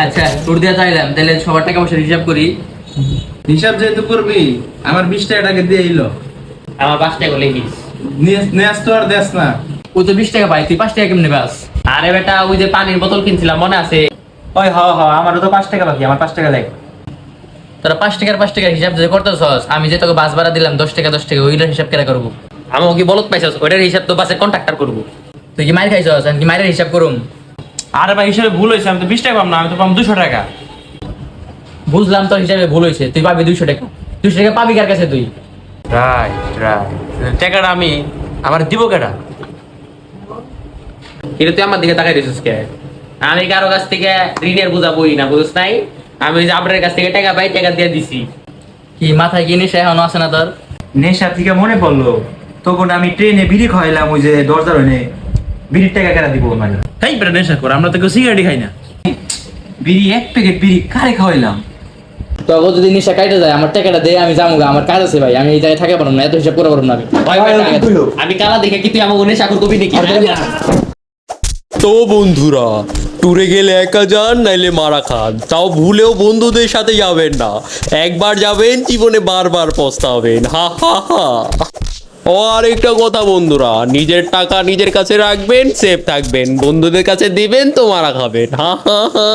আচ্ছা ট্যুর দিয়ে চাইলাম, তাহলে সবার টাকা পয়সা হিসাব করি। হিসাব যেহেতু করবি আমার 20 টাকাটাকে দিয়ে এলো আমার 5 টাকা লিখিস। নেস তো আর দেস না। ও তো 20 টাকা পাই, তুই 5 টাকা কেমনে পাস? আরে বেটা, ওই যে পানির বোতল কিনছিলাম মনে আছে? ওই হ আমারও তো 5 টাকা বাকি, আমার 5 টাকা দেখ। তোরা 5 টাকার হিসাব যে করতেছস, আমি যে তোকে বাস ভাড়া দিলাম 10 টাকা ওইটার হিসাব কেরা করবো? আমাকে কি বলত পাইছস? ওইটার হিসাব তো বাসের কন্ট্রাক্টর করবো। তুই কি মাইর খাইছস? আমি কি মাইরের হিসাব করুম? আরে ভাই হিসাবে ভুল হয়েছে, আমি তো 20 টাকা পাম না, আমি তো পাম 200 টাকা। বুঝলাম তোর হিসাবে ভুল হয়েছে, তুই পাবি 200 টাকা। 200 টাকা পাবি কার কাছে তুই? রাইট টাকাটা আমি আমার দিব কেটা? কিন্তু তুই আমার দিকে তাকাই দিছিস কে? আমি কারো কাছ থেকে ঋণের বোঝা বই না, বুঝছ নাই? আমি ওই যে আপনার কাছ থেকে টাকা পাই, টাকা দিয়ে দিছি। কি মাথায় কি নেশা এখনো আছে না তোর? নেশা থেকে মনে পড়লো, তখন আমি ট্রেনে বিড়ি খাইলাম, ওই যে দরজার ওনে বিড়ির টাকা কেনা দিব মানে। তাই বেটা নেশা কর, আমরা তো কেউ সিগারেটই খাই না। বিড়ি 1 প্যাকেট বিড়ি কারে খাওয়াইলাম? তো যদি নেশা কাইটে যায় আমার টাকাটা দে, আমি যাবো, আমার কাজ আছে ভাই, আমি এই জায়গায় থাকতে পারবো না, এত হিসাব করে পারবো না আমি। আমি কালা দেখে কি তুই আমাকে নেশা করবি নাকি? তো বন্ধুরা, ট্যুরে গেলে একা যান নাইলে মারা খান, তাও ভুলেও বন্ধুদের সাথে যাবেন না। একবার যাবেন, জীবনে বারবার পস্তাবেন। হা হা হা। ও আর একটা কথা বন্ধুরা, নিজের টাকা নিজের কাছে রাখবেন, সেফ থাকবেন, বন্ধুদের কাছে দিবেন তো মারা খাবেন। হা হা হা।